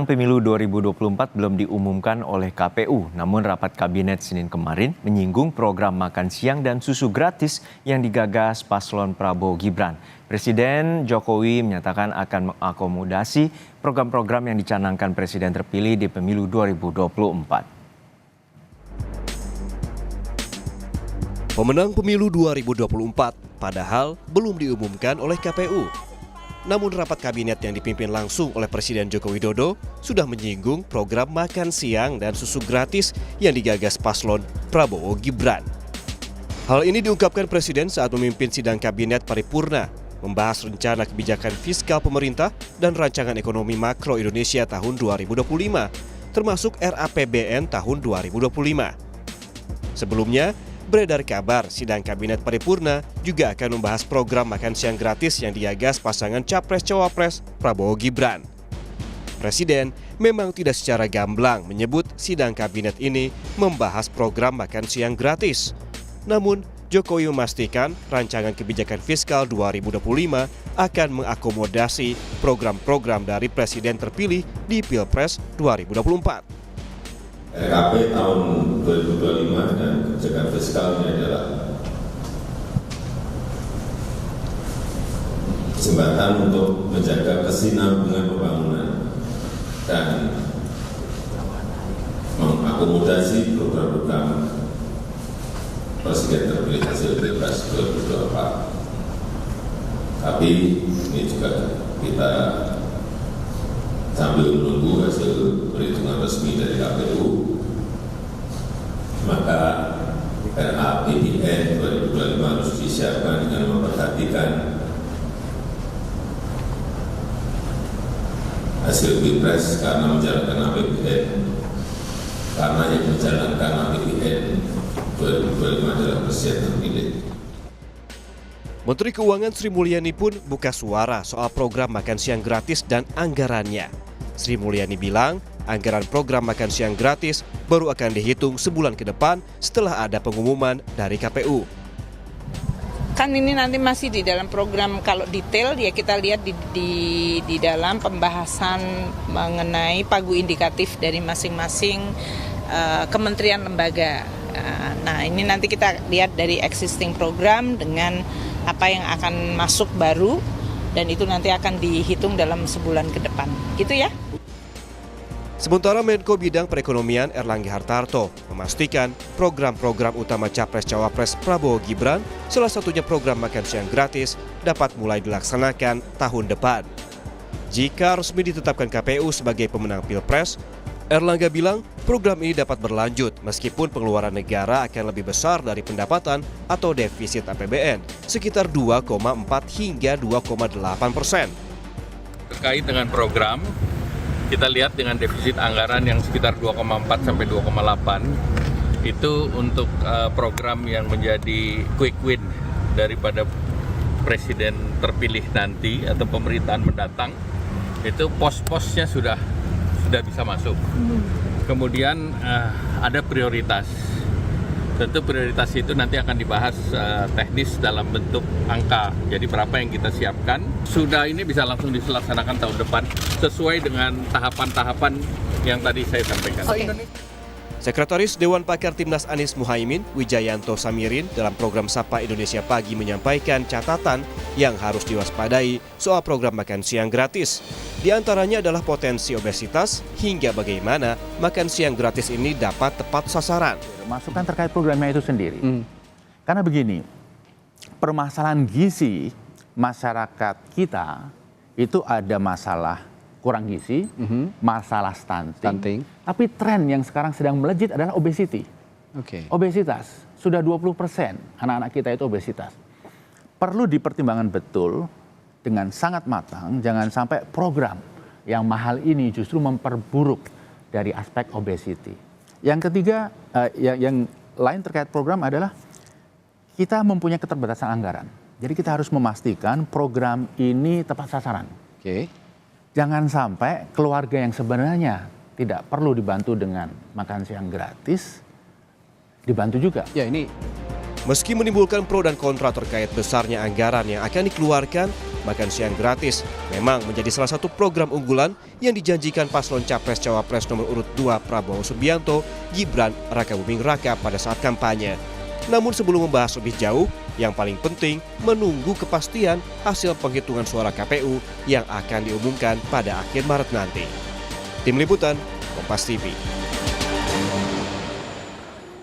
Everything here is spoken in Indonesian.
Pemilu 2024 belum diumumkan oleh KPU, namun rapat kabinet Senin kemarin menyinggung program makan siang dan susu gratis yang digagas paslon Prabowo Gibran. Presiden Jokowi menyatakan akan mengakomodasi program-program yang dicanangkan Presiden terpilih di pemilu 2024. Pemenang pemilu 2024 padahal belum diumumkan oleh KPU. Namun rapat kabinet yang dipimpin langsung oleh Presiden Joko Widodo sudah menyinggung program makan siang dan susu gratis yang digagas paslon Prabowo Gibran. Hal ini diungkapkan Presiden saat memimpin sidang kabinet paripurna membahas rencana kebijakan fiskal pemerintah dan rancangan ekonomi makro Indonesia tahun 2025, termasuk RAPBN tahun 2025. Sebelumnya, beredar kabar sidang kabinet paripurna juga akan membahas program makan siang gratis yang digagas pasangan Capres-Cawapres Prabowo Gibran. Presiden memang tidak secara gamblang menyebut sidang kabinet ini membahas program makan siang gratis. Namun, Jokowi memastikan rancangan kebijakan fiskal 2025 akan mengakomodasi program-program dari Presiden terpilih di Pilpres 2024. RKP tahun 2025 dan kebijakan fiskal ini adalah jembatan untuk menjaga kesinambungan pembangunan dan mengakomodasi program-program Presiden terpilih hasil Pilpres 2024. Tapi ini juga kita sambil menunggu hasil perhitungan resmi dari KPU, maka RAPBN 2025 harus disiapkan dengan memperhatikan hasil Pilpres karena menjalankan APBN, karena yang menjalankan APBN 2025 adalah Presiden terpilih. Menteri Keuangan Sri Mulyani pun buka suara soal program makan siang gratis dan anggarannya. Sri Mulyani bilang anggaran program makan siang gratis baru akan dihitung sebulan ke depan setelah ada pengumuman dari KPU. Kan ini nanti masih di dalam program, kalau detail ya kita lihat di dalam pembahasan mengenai pagu indikatif dari masing-masing kementerian lembaga. Nah ini nanti kita lihat dari existing program dengan apa yang akan masuk baru, dan itu nanti akan dihitung dalam sebulan ke depan. Gitu ya. Sementara Menko Bidang Perekonomian Erlangga Hartarto memastikan program-program utama Capres-Cawapres Prabowo Gibran, salah satunya program makan siang gratis, dapat mulai dilaksanakan tahun depan. Jika resmi ditetapkan KPU sebagai pemenang Pilpres, Erlangga bilang program ini dapat berlanjut meskipun pengeluaran negara akan lebih besar dari pendapatan atau defisit APBN, sekitar 2,4 hingga 2,8%. Terkait dengan program, kita lihat dengan defisit anggaran yang sekitar 2,4 sampai 2,8 itu untuk program yang menjadi quick win daripada presiden terpilih nanti atau pemerintahan mendatang, itu pos-posnya sudah bisa masuk. Kemudian ada prioritas. Tentu prioritas itu nanti akan dibahas teknis dalam bentuk angka. Jadi berapa yang kita siapkan, sudah ini bisa langsung dilaksanakan tahun depan sesuai dengan tahapan-tahapan yang tadi saya sampaikan. Sekretaris Dewan Pakar Timnas Anies Muhaimin, Wijayanto Samirin, dalam program Sapa Indonesia Pagi menyampaikan catatan yang harus diwaspadai soal program makan siang gratis. Di antaranya adalah potensi obesitas hingga bagaimana makan siang gratis ini dapat tepat sasaran. Masukan terkait programnya itu sendiri. Karena begini, permasalahan gizi masyarakat kita itu ada masalah kurang gizi, masalah stunting. Tapi tren yang sekarang sedang melejit adalah obesity. Obesitas, sudah 20% anak-anak kita itu obesitas. Perlu dipertimbangkan betul dengan sangat matang, jangan sampai program yang mahal ini justru memperburuk dari aspek obesity. Yang ketiga, yang lain terkait program adalah kita mempunyai keterbatasan anggaran. Jadi kita harus memastikan program ini tepat sasaran. Jangan sampai keluarga yang sebenarnya tidak perlu dibantu dengan makan siang gratis, dibantu juga. Ya, ini Meski menimbulkan pro dan kontra terkait besarnya anggaran yang akan dikeluarkan, makan siang gratis memang menjadi salah satu program unggulan yang dijanjikan paslon Capres-Cawapres nomor urut 2 Prabowo Subianto, Gibran Rakabuming Raka pada saat kampanye. Namun sebelum membahas lebih jauh, yang paling penting menunggu kepastian hasil penghitungan suara KPU yang akan diumumkan pada akhir Maret nanti. Tim Liputan, Kompas TV.